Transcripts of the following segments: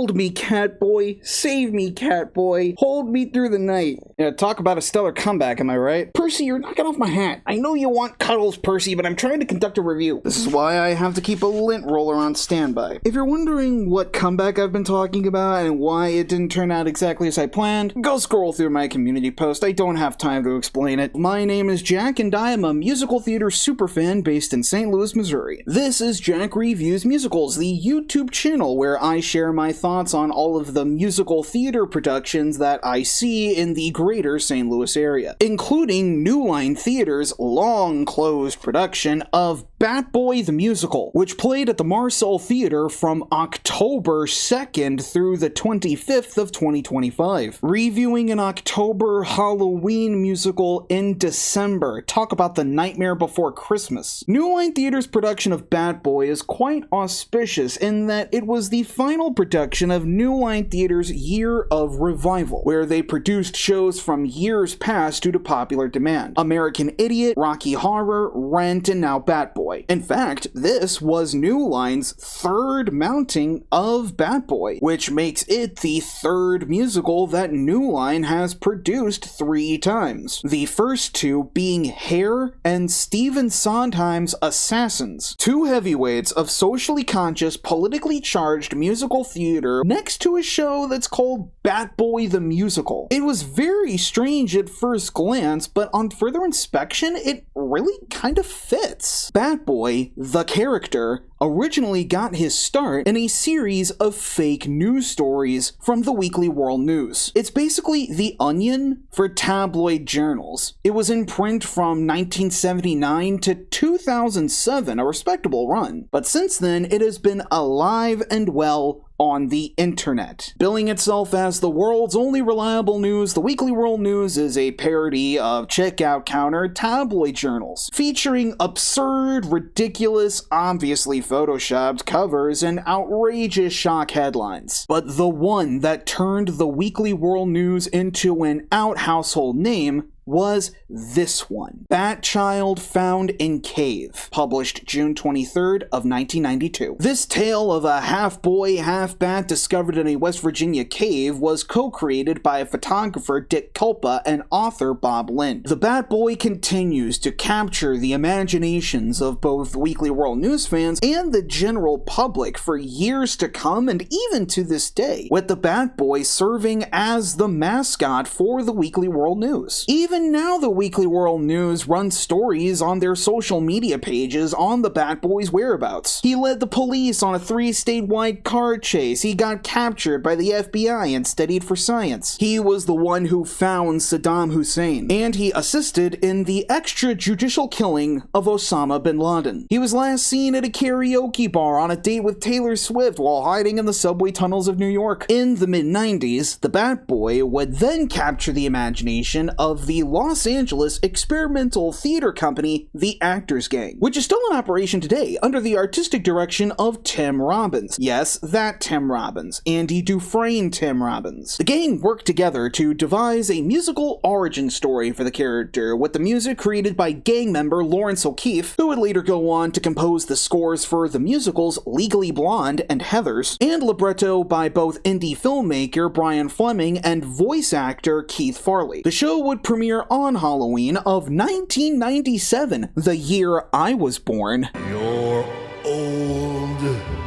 Hold me, cat boy. Save me, cat boy. Hold me through the night. Yeah, talk about a stellar comeback, am I right? Percy, you're knocking off my hat. I know you want cuddles, Percy, but I'm trying to conduct a review. This is why I have to keep a lint roller on standby. If you're wondering what comeback I've been talking about and why it didn't turn out exactly as I planned, go scroll through my community post. I don't have time to explain it. My name is Jack, and I am a musical theater superfan based in St. Louis, Missouri. This is Jack Reviews Musicals, the YouTube channel where I share my thoughts on all of the musical theater productions that I see in the greater St. Louis area, including New Line Theater's long-closed production of Bat Boy the Musical, which played at the Marcel Theater from October 2nd through the 25th of 2025. Reviewing an October Halloween musical in December. Talk about the nightmare before Christmas. New Line Theater's production of Bat Boy is quite auspicious in that it was the final production of New Line Theater's year of revival, where they produced shows from years past due to popular demand. American Idiot, Rocky Horror, Rent, and now Bat Boy. In fact, this was New Line's third mounting of Bat Boy, which makes it the third musical that New Line has produced 3 times. The first two being Hair and Stephen Sondheim's Assassins, two heavyweights of socially conscious, politically charged musical theater next to a show that's called Bat Boy the Musical. It was very strange at first glance, but on further inspection, it really kind of fits. Bat Boy, the character, originally got his start in a series of fake news stories from the Weekly World News. It's basically The Onion for tabloid journals. It was in print from 1979 to 2007, a respectable run. But since then, it has been alive and well on the internet. Billing itself as the world's only reliable news, the Weekly World News is a parody of checkout counter tabloid journals, featuring absurd, ridiculous, obviously photoshopped covers and outrageous shock headlines. But the one that turned the Weekly World News into an out-household name was this one. Bat Child Found in Cave, published June 23rd of 1992. This tale of a half-boy, half-bat discovered in a West Virginia cave was co-created by photographer Dick Culpa and author Bob Lind. The Bat Boy continues to capture the imaginations of both Weekly World News fans and the general public for years to come and even to this day, with the Bat Boy serving as the mascot for the Weekly World News. Even now, the Weekly World News runs stories on their social media pages on the Bat Boy's whereabouts. He led the police on a 3-statewide car chase. He got captured by the FBI and studied for science. He was the one who found Saddam Hussein, and he assisted in the extrajudicial killing of Osama bin Laden. He was last seen at a karaoke bar on a date with Taylor Swift while hiding in the subway tunnels of New York. In the mid-90s, the Bat Boy would then capture the imagination of the Los Angeles experimental theater company, The Actors Gang, which is still in operation today under the artistic direction of Tim Robbins. Yes, that Tim Robbins. Andy Dufresne Tim Robbins. The gang worked together to devise a musical origin story for the character, with the music created by gang member Lawrence O'Keefe, who would later go on to compose the scores for the musicals Legally Blonde and Heathers, and libretto by both indie filmmaker Brian Fleming and voice actor Keith Farley. The show would premiere on Halloween of 1997, the year I was born. You're old.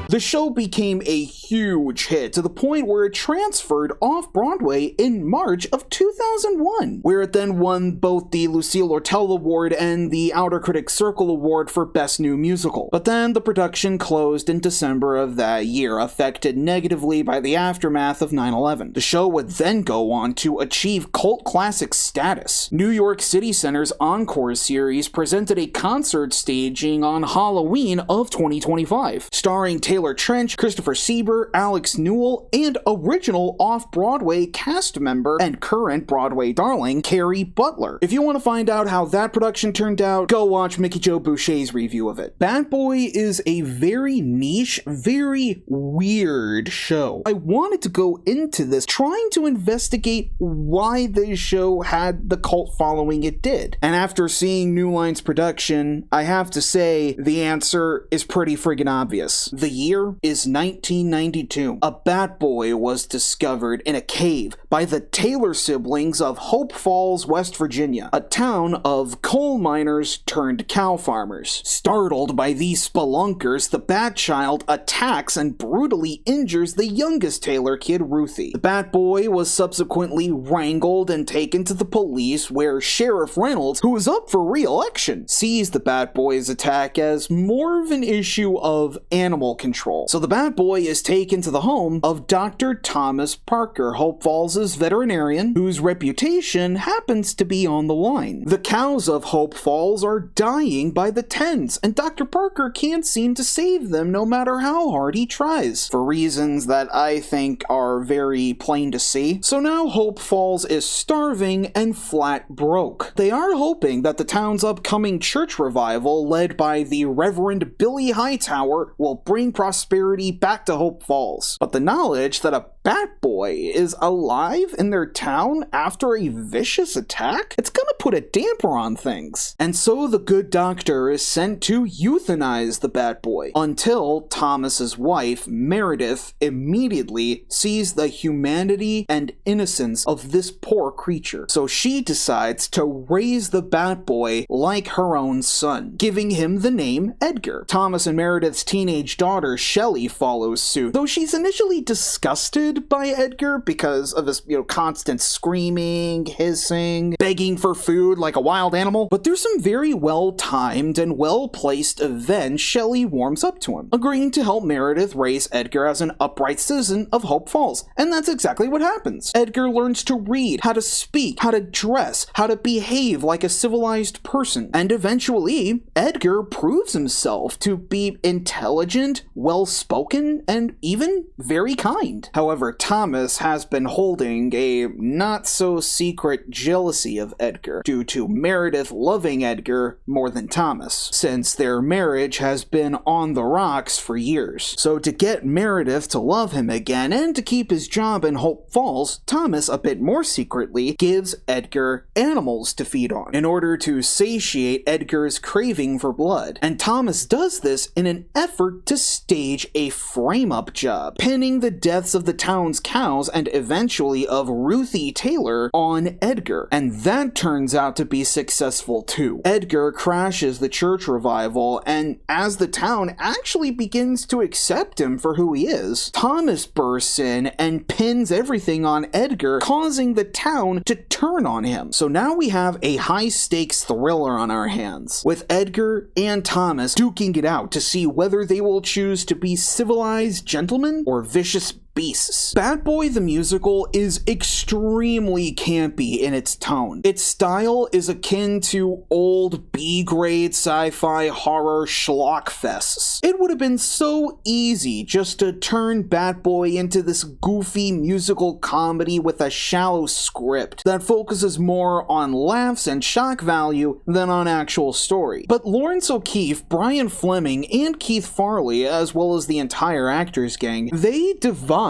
The show became a huge hit to the point where it transferred off-Broadway in March of 2001, where it then won both the Lucille Lortel Award and the Outer Critics Circle Award for Best New Musical. But then the production closed in December of that year, affected negatively by the aftermath of 9/11. The show would then go on to achieve cult classic status. New York City Center's Encore series presented a concert staging on Halloween of 2025, starring Taylor Trench, Christopher Sieber, Alex Newell, and original off-Broadway cast member and current Broadway darling, Carrie Butler. If you want to find out how that production turned out, go watch Mickey Jo Boucher's review of it. Bat Boy is a very niche, very weird show. I wanted to go into this trying to investigate why this show had the cult following it did. And after seeing New Line's production, I have to say the answer is pretty friggin' obvious. The year is 1992. A bat boy was discovered in a cave by the Taylor siblings of Hope Falls, West Virginia, a town of coal miners turned cow farmers. Startled by these spelunkers, the bat child attacks and brutally injures the youngest Taylor kid, Ruthie. The bat boy was subsequently wrangled and taken to the police, where Sheriff Reynolds, who is up for re-election, sees the bat boy's attack as more of an issue of animal control. So the bat boy is taken to the home of Dr. Thomas Parker, Hope Falls' veterinarian, whose reputation happens to be on the line. The cows of Hope Falls are dying by the tens, and Dr. Parker can't seem to save them no matter how hard he tries, for reasons that I think are very plain to see. So now Hope Falls is starving and flat broke. They are hoping that the town's upcoming church revival, led by the Reverend Billy Hightower, will bring prosperity back to Hope Falls. But the knowledge that a bat boy is alive in their town after a vicious attack, it's gonna put a damper on things. And so the good doctor is sent to euthanize the bat boy, until Thomas's wife, Meredith, immediately sees the humanity and innocence of this poor creature. So she decides to raise the bat boy like her own son, giving him the name Edgar. Thomas and Meredith's teenage daughter, Shelley, follows suit, though she's initially disgusted by Edgar because of his, constant screaming, hissing, begging for food like a wild animal. But through some very well-timed and well-placed events, Shelley warms up to him, agreeing to help Meredith raise Edgar as an upright citizen of Hope Falls. And that's exactly what happens. Edgar learns to read, how to speak, how to dress, how to behave like a civilized person. And eventually, Edgar proves himself to be intelligent, well-spoken, and even very kind. However, Thomas has been holding a not-so-secret jealousy of Edgar, due to Meredith loving Edgar more than Thomas, since their marriage has been on the rocks for years. So to get Meredith to love him again and to keep his job in Hope Falls, Thomas, a bit more secretly, gives Edgar animals to feed on, in order to satiate Edgar's craving for blood. And Thomas does this in an effort to stage a frame-up job, pinning the deaths of the town's cows and eventually of Ruthie Taylor on Edgar. And that turns out to be successful too. Edgar crashes the church revival, and as the town actually begins to accept him for who he is, Thomas bursts in and pins everything on Edgar, causing the town to turn on him. So now we have a high-stakes thriller on our hands, with Edgar and Thomas duking it out to see whether they will choose to be civilized gentlemen or vicious beasts. Bat Boy the Musical is extremely campy in its tone. Its style is akin to old B-grade sci-fi horror schlock fests. It would have been so easy just to turn Bat Boy into this goofy musical comedy with a shallow script that focuses more on laughs and shock value than on actual story. But Lawrence O'Keefe, Brian Fleming, and Keith Farley, as well as the entire actors gang, they devised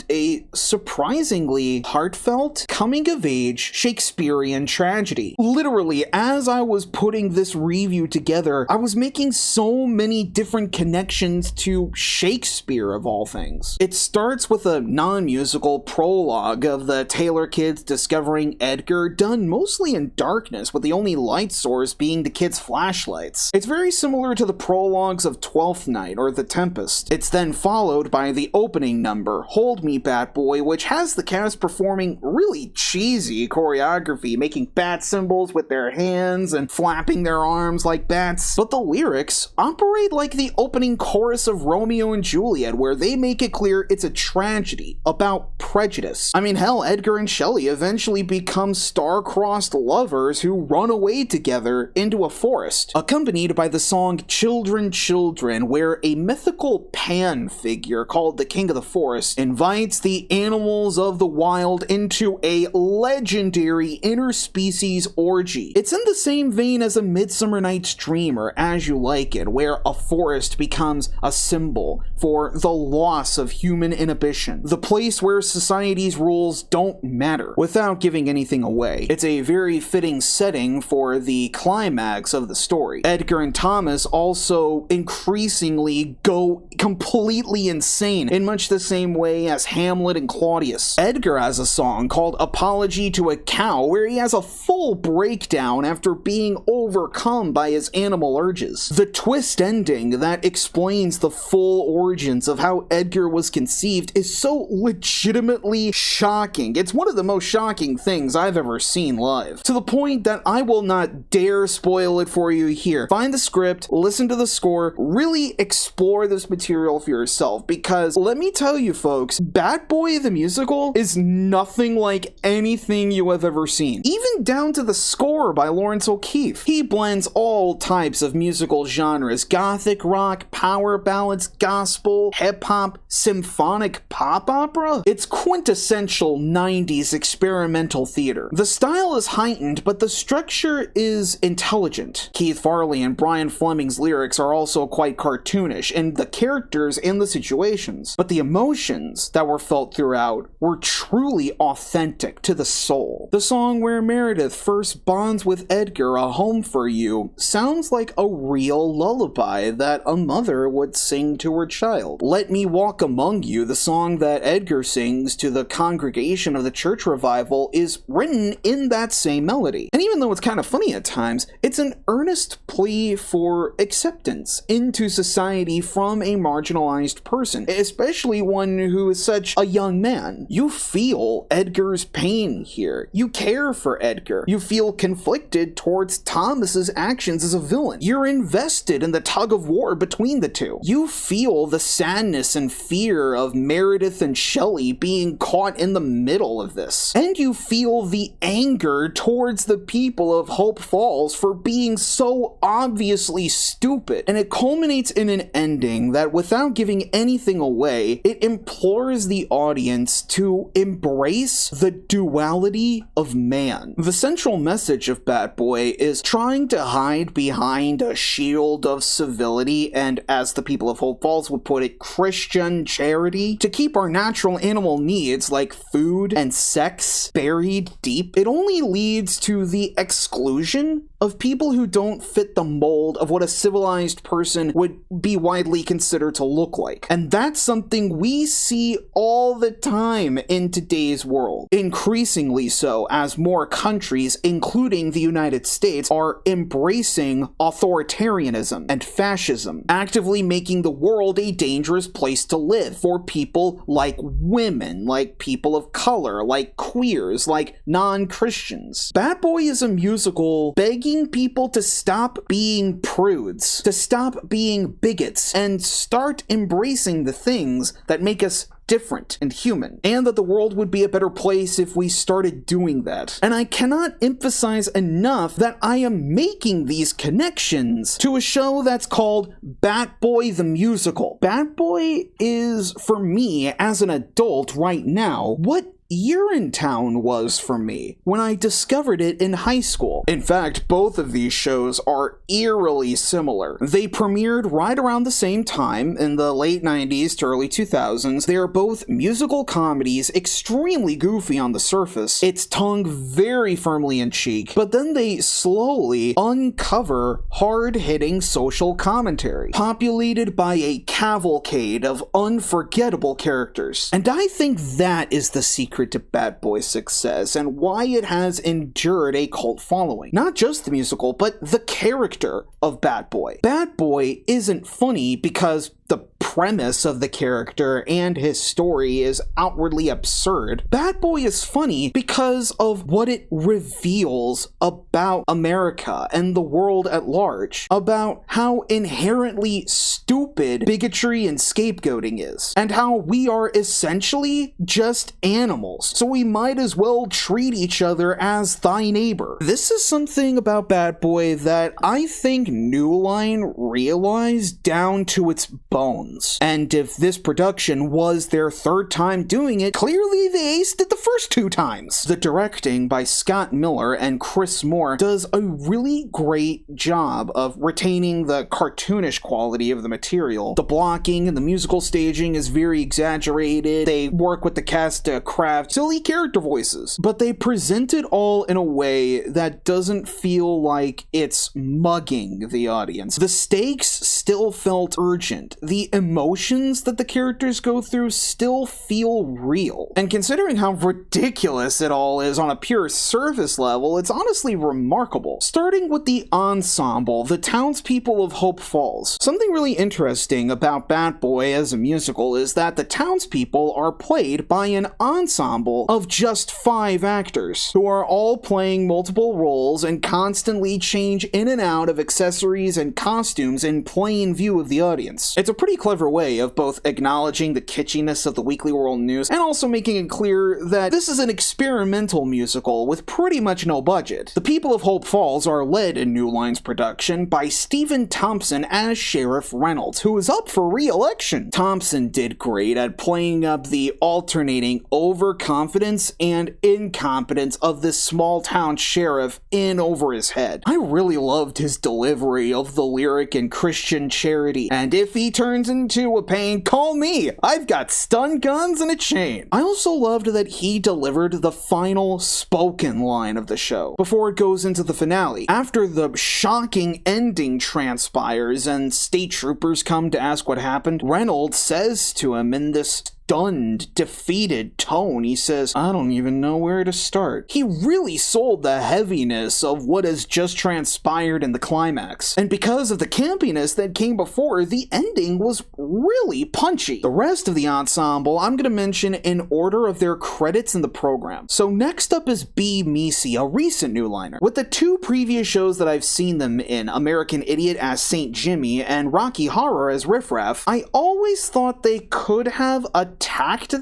a surprisingly heartfelt, coming-of-age Shakespearean tragedy. Literally, as I was putting this review together, I was making so many different connections to Shakespeare, of all things. It starts with a non-musical prologue of the Taylor kids discovering Edgar, done mostly in darkness, with the only light source being the kids' flashlights. It's very similar to the prologues of Twelfth Night or The Tempest. It's then followed by the opening number, Hold Me, Bat Boy, which has the cast performing really cheesy choreography, making bat symbols with their hands and flapping their arms like bats. But the lyrics operate like the opening chorus of Romeo and Juliet, where they make it clear it's a tragedy about prejudice. I mean, hell, Edgar and Shelley eventually become star-crossed lovers who run away together into a forest, accompanied by the song Children, Children, where a mythical Pan figure called the King of the Forest invites the the animals of the wild into a legendary interspecies orgy. It's in the same vein as A Midsummer Night's Dream or As You Like It, where a forest becomes a symbol for the loss of human inhibition, the place where society's rules don't matter, without giving anything away. It's a very fitting setting for the climax of the story. Edgar and Thomas also increasingly go completely insane in much the same way as Hamlet and Claudius. Edgar has a song called Apology to a Cow where he has a full breakdown after being overcome by his animal urges. The twist ending that explains the full origins of how Edgar was conceived is so legitimately shocking. It's one of the most shocking things I've ever seen live, to the point that I will not dare spoil it for you here. Find the script, listen to the score, really explore this material for yourself, because let me tell you folks, Bad Boy the Musical is nothing like anything you have ever seen. Even down to the score by Lawrence O'Keefe. He blends all types of musical genres: gothic rock, power ballads, gospel, hip-hop, symphonic pop opera. It's quintessential 90s experimental theater. The style is heightened, but the structure is intelligent. Keith Farley and Brian Fleming's lyrics are also quite cartoonish, and the characters and the situations, but the emotions that were felt throughout were truly authentic to the soul. The song where Meredith first bonds with Edgar, A Home for You, sounds like a real lullaby that a mother would sing to her child. Let Me Walk Among You, the song that Edgar sings to the congregation of the church revival, is written in that same melody. And even though it's kind of funny at times, it's an earnest plea for acceptance into society from a marginalized person, especially one who is such a young man. You feel Edgar's pain here. You care for Edgar. You feel conflicted towards Thomas's actions as a villain. You're invested in the tug of war between the two. You feel the sadness and fear of Meredith and Shelley being caught in the middle of this. And you feel the anger towards the people of Hope Falls for being so obviously stupid. And it culminates in an ending that, without giving anything away, it implores the audience to embrace the duality of man. The central message of Bad Boy is trying to hide behind a shield of civility and, as the people of Hope Falls would put it, Christian charity, to keep our natural animal needs like food and sex buried deep. It only leads to the exclusion of people who don't fit the mold of what a civilized person would be widely considered to look like. And that's something we see all the time in today's world. Increasingly so, as more countries, including the United States, are embracing authoritarianism and fascism, actively making the world a dangerous place to live for people like women, like people of color, like queers, like non-Christians. Bad Boy is a musical begging people to stop being prudes, to stop being bigots, and start embracing the things that make us different and human, and that the world would be a better place if we started doing that. And I cannot emphasize enough that I am making these connections to a show that's called Bad Boy the Musical. Bad Boy is, for me as an adult right now, what Urinetown was for me when I discovered it in high school. In fact, both of these shows are eerily similar. They premiered right around the same time in the late 90s to early 2000s. They are both musical comedies, extremely goofy on the surface, its tongue very firmly in cheek, but then they slowly uncover hard-hitting social commentary, populated by a cavalcade of unforgettable characters. And I think that is the secret to Bad Boy's success and why it has endured a cult following. Not just the musical, but the character of Bad Boy. Bad Boy isn't funny because the premise of the character and his story is outwardly absurd. Bad Boy is funny because of what it reveals about America and the world at large, about how inherently stupid bigotry and scapegoating is, and how we are essentially just animals, so we might as well treat each other as thy neighbor. This is something about Bad Boy that I think New Line realized down to its bone bones. And if this production was their third time doing it, clearly they aced it the first 2 times. The directing by Scott Miller and Chris Moore does a really great job of retaining the cartoonish quality of the material. The blocking and the musical staging is very exaggerated. They work with the cast to craft silly character voices, but they present it all in a way that doesn't feel like it's mugging the audience. The stakes still felt urgent. The emotions that the characters go through still feel real. And considering how ridiculous it all is on a pure surface level, it's honestly remarkable. Starting with the ensemble, the townspeople of Hope Falls. Something really interesting about Bat Boy as a musical is that the townspeople are played by an ensemble of just 5 actors, who are all playing multiple roles and constantly change in and out of accessories and costumes in plain view of the audience. It's a pretty clever way of both acknowledging the kitschiness of the Weekly World News and also making it clear that this is an experimental musical with pretty much no budget. The people of Hope Falls are led in New Line's production by Stephen Thompson as Sheriff Reynolds, who is up for re-election. Thompson did great at playing up the alternating overconfidence and incompetence of this small town sheriff in over his head. I really loved his delivery of the lyric in Christian Charity, and if he turns into a pain, call me, I've got stun guns and a chain. I also loved that he delivered the final spoken line of the show before it goes into the finale. After the shocking ending transpires and state troopers come to ask what happened, Reynolds says to him in this stunned, defeated tone, he says, I don't even know where to start. He really sold the heaviness of what has just transpired in the climax. And because of the campiness that came before, the ending was really punchy. The rest of the ensemble I'm going to mention in order of their credits in the program. So next up is B. Meesey, a recent new liner. With the 2 previous shows that I've seen them in, American Idiot as St. Jimmy and Rocky Horror as Riff Raff, I always thought they could have attacked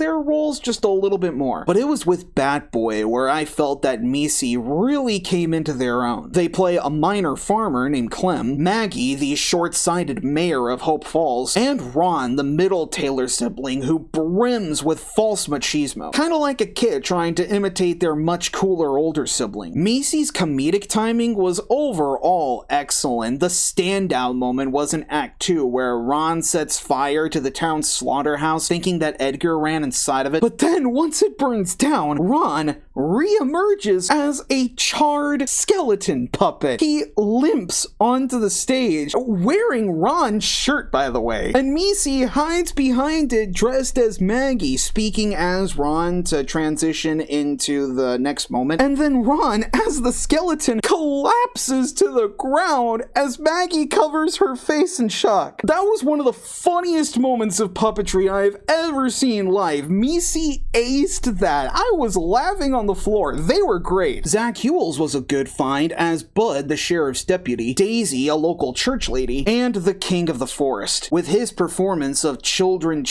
their roles just a little bit more. But it was with Bat Boy where I felt that Meesey really came into their own. They play a minor farmer named Clem, Maggie, the short-sighted mayor of Hope Falls, and Ron, the middle Taylor sibling who brims with false machismo. Kind of like a kid trying to imitate their much cooler older sibling. Meesey's comedic timing was overall excellent. The standout moment was in Act 2 where Ron sets fire to the town's slaughterhouse thinking that Edgar ran inside of it, but then once it burns down, Ron re-emerges as a charred skeleton puppet. He limps onto the stage, wearing Ron's shirt, by the way, and Meesey hides behind it dressed as Maggie, speaking as Ron to transition into the next moment, and then Ron, as the skeleton, collapses to the ground as Maggie covers her face in shock. That was one of the funniest moments of puppetry I've ever seen live. Meesey aced that. I was laughing on the floor. They were great. Zach Hewells was a good find as Bud, the sheriff's deputy, Daisy, a local church lady, and the king of the forest, with his performance of Children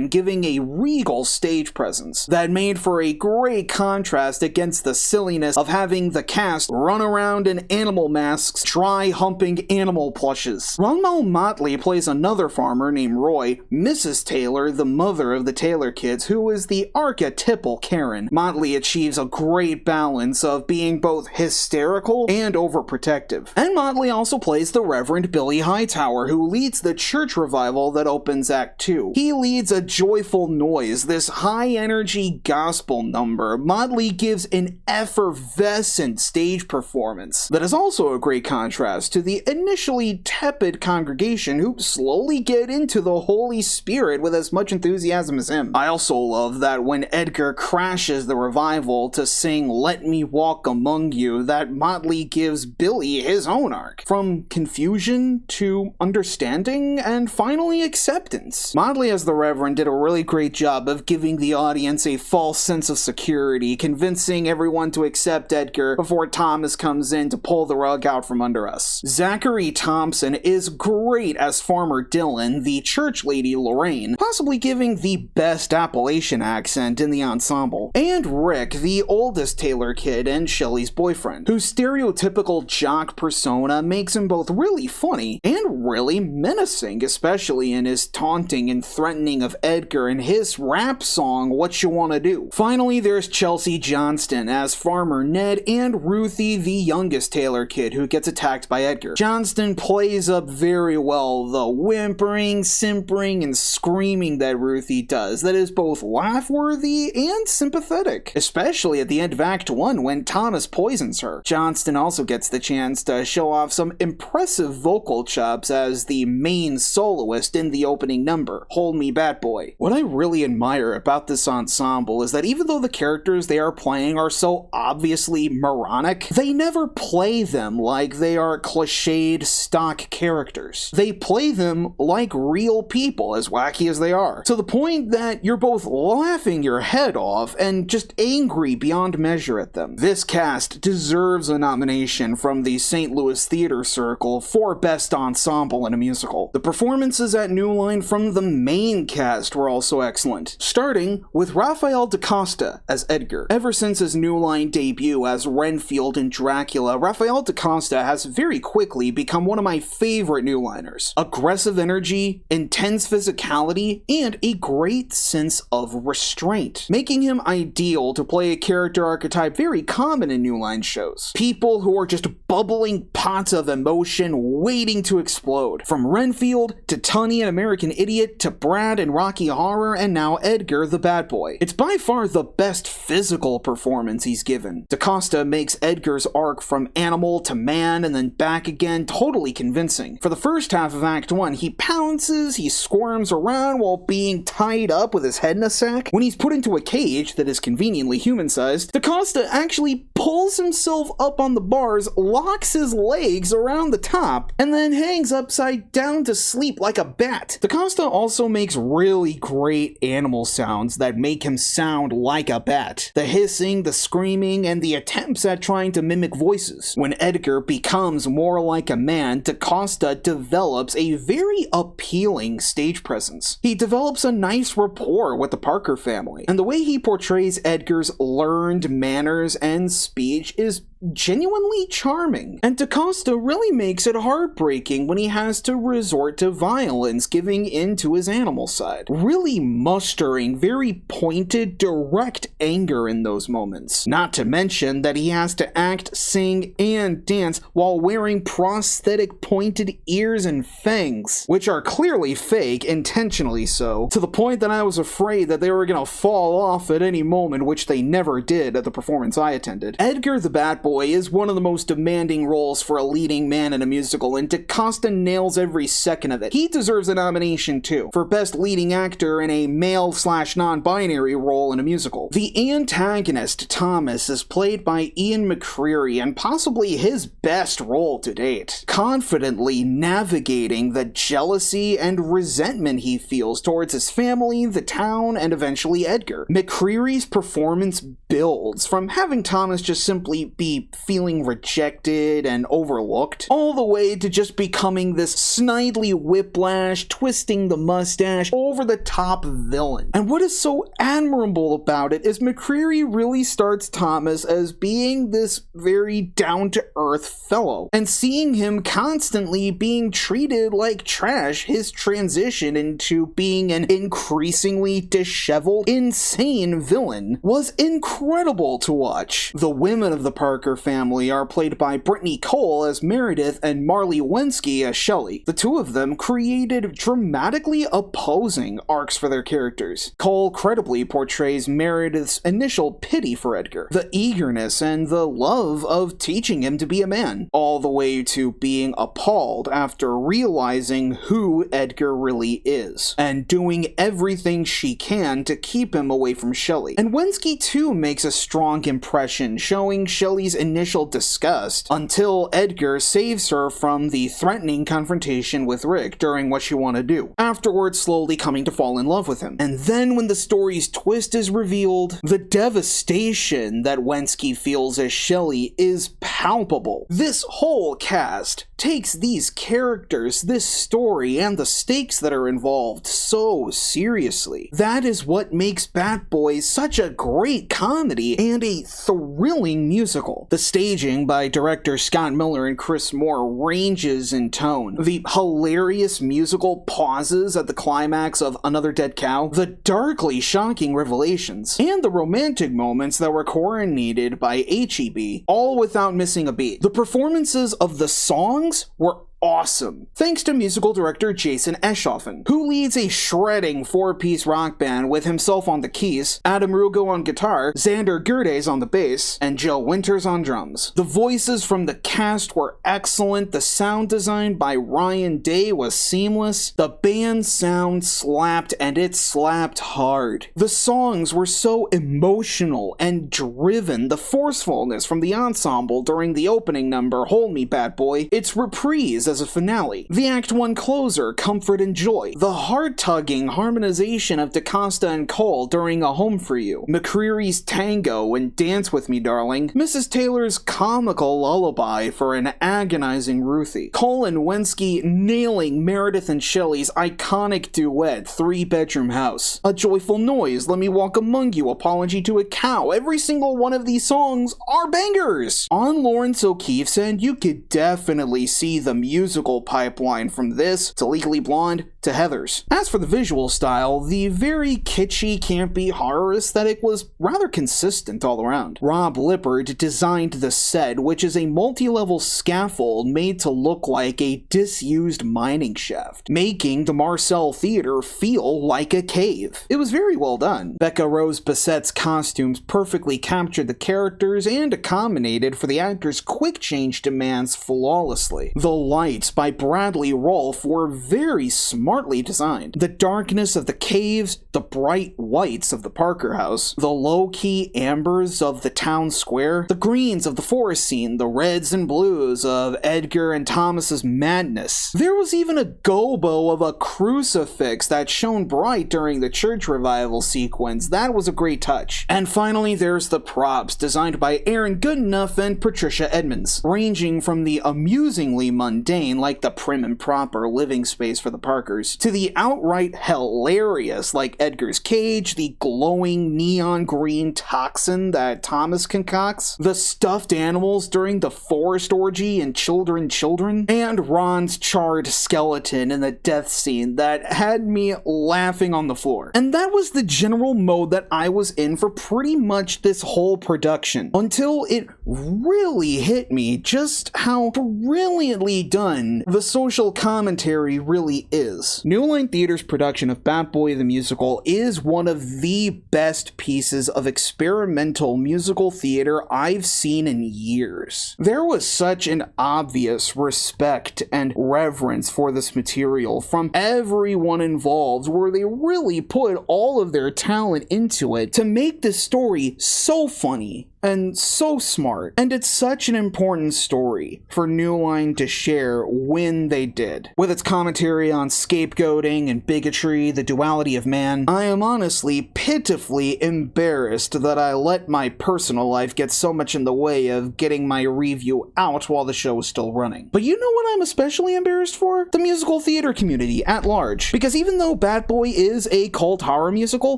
giving a regal stage presence that made for a great contrast against the silliness of having the cast run around in animal masks, dry humping animal plushes. Ronald Motley plays another farmer named Roy, Mrs. Taylor, the mother of the Taylor kids, who is the archetypal Karen. Motley achieves a great balance of being both hysterical and overprotective. And Motley also plays the Reverend Billy Hightower, who leads the church revival that opens Act 2. He leads a joyful noise, this high-energy gospel number. Motley gives an effervescent stage performance that is also a great contrast to the initially tepid congregation who slowly get into the Holy Spirit with as much enthusiasm as him. I also love that when Edgar crashes the revival to sing Let Me Walk Among You, that Motley gives Billy his own arc. From confusion to understanding and finally acceptance. Motley as the Reverend did a really great job of giving the audience a false sense of security, convincing everyone to accept Edgar before Thomas comes in to pull the rug out from under us. Zachary Thompson is great as Farmer Dylan, the church lady Lorraine, possibly giving the the best Appalachian accent in the ensemble, and Rick, the oldest Taylor kid and Shelley's boyfriend, whose stereotypical jock persona makes him both really funny and really menacing, especially in his taunting and threatening of Edgar in his rap song, What You Wanna Do. Finally, there's Chelsea Johnston as Farmer Ned and Ruthie, the youngest Taylor kid who gets attacked by Edgar. Johnston plays up very well the whimpering, simpering, and screaming that Ruthie does that is both laugh-worthy and sympathetic, especially at the end of Act 1 when Thomas poisons her. Johnston also gets the chance to show off some impressive vocal chops as the main soloist in the opening number, Hold Me Bat Boy. What I really admire about this ensemble is that even though the characters they are playing are so obviously moronic, they never play them like they are cliched stock characters. They play them like real people, as wacky as they are, to the point that you're both laughing your head off and just angry beyond measure at them. This cast deserves a nomination from the St. Louis Theater Circle for Best Ensemble in a Musical. The performances at New Line from the main cast were also excellent, starting with Rafael DaCosta as Edgar. Ever since his New Line debut as Renfield in Dracula, Rafael DaCosta has very quickly become one of my favorite New Liners. Aggressive energy, intense physicality, and a great sense of restraint, making him ideal to play a character archetype very common in New Line shows. People who are just bubbling pots of emotion waiting to explode. From Renfield to Tunney and American Idiot to Brad and Rocky Horror and now Edgar the Bad Boy. It's by far the best physical performance he's given. DaCosta makes Edgar's arc from animal to man and then back again totally convincing. For the first half of Act 1, he pounces, he squirms around while being tied up with his head in a sack. When he's put into a cage that is conveniently human-sized, DaCosta actually pulls himself up on the bars, locks his legs around the top, and then hangs upside down to sleep like a bat. DaCosta also makes really great animal sounds that make him sound like a bat. The hissing, the screaming, and the attempts at trying to mimic voices. When Edgar becomes more like a man, DaCosta develops a very appealing stage presence. He develops a nice rapport with the Parker family, and the way he portrays Edgar's learned manners and speech is genuinely charming. And DaCosta really makes it heartbreaking when he has to resort to violence, giving into his animal side, really mustering very pointed, direct anger in those moments. Not to mention that he has to act, sing, and dance while wearing prosthetic pointed ears and fangs, which are clearly fake, intentionally so, to the point that I was afraid that they were gonna fall off at any moment, which they never did at the performance I attended. Edgar the Bat Boy is one of the most demanding roles for a leading man in a musical, and DaCosta nails every second of it. He deserves a nomination too, for Best Leading Actor in a male/non-binary role in a musical. The antagonist, Thomas, is played by Ian McCreary, and possibly his best role to date, confidently navigating the jealousy and resentment he feels towards his family, the town, and eventually Edgar. McCreary's performance builds from having Thomas just simply be feeling rejected and overlooked, all the way to just becoming this snidely whiplash, twisting the mustache, over-the-top villain. And what is so admirable about it is McCreary really starts Thomas as being this very down-to-earth fellow, and seeing him constantly being treated like trash, his transition into being an increasingly disheveled, insane villain was incredible to watch. The women of the Parker family are played by Brittany Cole as Meredith and Marley Wensky as Shelley. The two of them created dramatically opposing arcs for their characters. Cole credibly portrays Meredith's initial pity for Edgar, the eagerness and the love of teaching him to be a man, all the way to being appalled after realizing who Edgar really is, and doing everything she can to keep him away from Shelley. And Wensky too makes makes a strong impression, showing Shelley's initial disgust until Edgar saves her from the threatening confrontation with Rick during What You Want to Do, afterwards slowly coming to fall in love with him. And then when the story's twist is revealed, the devastation that Wensky feels as Shelley is palpable. This whole cast takes these characters, this story, and the stakes that are involved so seriously. That is what makes Bat Boys such a great comedy and a thrilling musical. The staging by director Scott Miller and Chris Moore ranges in tone. The hilarious musical pauses at the climax of Another Dead Cow, the darkly shocking revelations, and the romantic moments that were coronated by H.E.B., all without missing a beat. The performances of the songs were awesome, thanks to musical director Jason Eschoffen, who leads a shredding 4-piece rock band with himself on the keys, Adam Rugo on guitar, Xander Gerdes on the bass, and Joe Winters on drums. The voices from the cast were excellent, the sound design by Ryan Day was seamless, the band sound slapped, and it slapped hard. The songs were so emotional and driven, the forcefulness from the ensemble during the opening number, Hold Me Bad Boy, its reprise as a finale, the Act 1 closer, Comfort and Joy, the heart-tugging harmonization of DaCosta and Cole during A Home for You, McCreary's Tango and Dance With Me Darling, Mrs. Taylor's comical lullaby for an agonizing Ruthie, Cole and Wensky nailing Meredith and Shelley's iconic duet, 3-Bedroom House, A Joyful Noise, Let Me Walk Among You, Apology to a Cow. Every single one of these songs are bangers! On Lawrence O'Keefe's end, you could definitely see the musical pipeline from this to Legally Blonde to Heathers. As for the visual style, the very kitschy, campy horror aesthetic was rather consistent all around. Rob Lippard designed the set, which is a multi-level scaffold made to look like a disused mining shaft, making the Marcel Theater feel like a cave. It was very well done. Becca Rose Bassett's costumes perfectly captured the characters and accommodated for the actors' quick change demands flawlessly. The lights by Bradley Rolfe were very smartly designed. The darkness of the caves, the bright whites of the Parker house, the low-key ambers of the town square, the greens of the forest scene, the reds and blues of Edgar and Thomas's madness. There was even a gobo of a crucifix that shone bright during the church revival sequence. That was a great touch. And finally, there's the props, designed by Aaron Goodenough and Patricia Edmonds, ranging from the amusingly mundane, like the prim and proper living space for the Parkers, to the outright hilarious, like Edgar's cage, the glowing neon green toxin that Thomas concocts, the stuffed animals during the forest orgy in Children, and Ron's charred skeleton in the death scene that had me laughing on the floor. And that was the general mode that I was in for pretty much this whole production, until it really hit me just how brilliantly done the social commentary really is. New Line Theater's production of Bat Boy the Musical is one of the best pieces of experimental musical theater I've seen in years. There was such an obvious respect and reverence for this material from everyone involved, where they really put all of their talent into it to make this story so funny and so smart. And it's such an important story for New Line to share when they did. With its commentary on scapegoating and bigotry, the duality of man, I am honestly pitifully embarrassed that I let my personal life get so much in the way of getting my review out while the show was still running. But you know what I'm especially embarrassed for? The musical theater community at large. Because even though Bat Boy is a cult horror musical,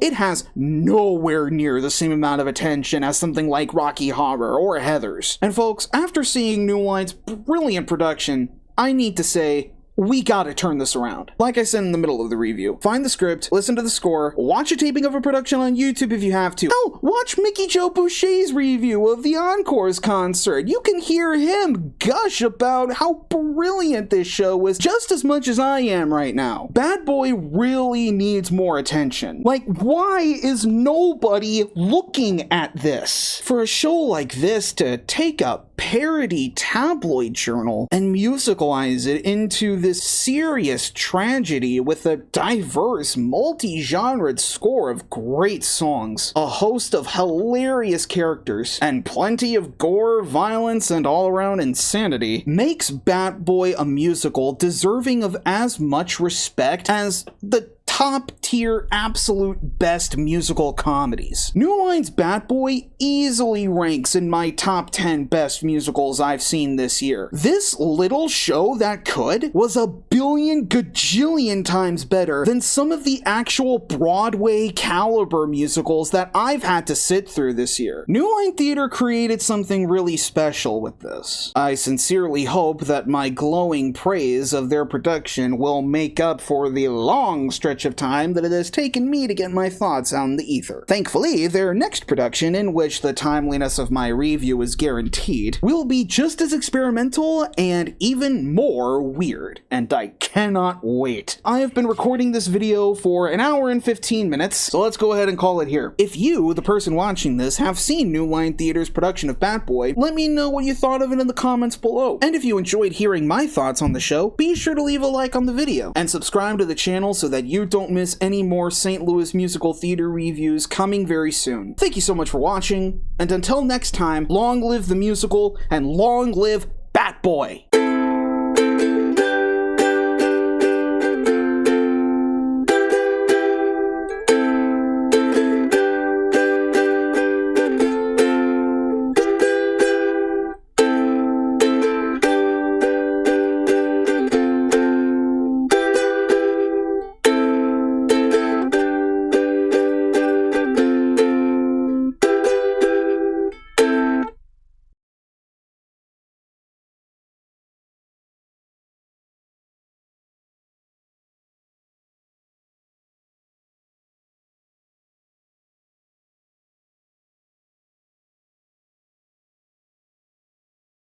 it has nowhere near the same amount of attention as something like Rocky Horror or Heathers. And folks, after seeing New Line's brilliant production, I need to say, we gotta turn this around. Like I said in the middle of the review, find the script, listen to the score, watch a taping of a production on YouTube if you have to. Hell, watch Mickey Joe Boucher's review of the Encores concert. You can hear him gush about how brilliant this show was just as much as I am right now. Bad Boy really needs more attention. Like, why is nobody looking at this? For a show like this to take a parody tabloid journal and musicalize it into this serious tragedy with a diverse, multi-genred score of great songs, a host of hilarious characters, and plenty of gore, violence, and all-around insanity, makes Bat Boy a musical deserving of as much respect as the top-tier, absolute best musical comedies. New Line's Bat Boy easily ranks in my top 10 best musicals I've seen this year. This little show that could was a billion gajillion times better than some of the actual Broadway caliber musicals that I've had to sit through this year. New Line Theater created something really special with this. I sincerely hope that my glowing praise of their production will make up for the long stretch of time that it has taken me to get my thoughts out in the ether. Thankfully, their next production, in which the timeliness of my review is guaranteed, will be just as experimental and even more weird, and I cannot wait. I have been recording this video for an hour and 15 minutes, so let's go ahead and call it here. If you, the person watching this, have seen New Line Theater's production of Bat Boy, let me know what you thought of it in the comments below. And if you enjoyed hearing my thoughts on the show, be sure to leave a like on the video, and subscribe to the channel so that you don't miss any more St. Louis musical theater reviews coming very soon. Thank you so much for watching, and until next time, long live the musical, and long live Bat Boy!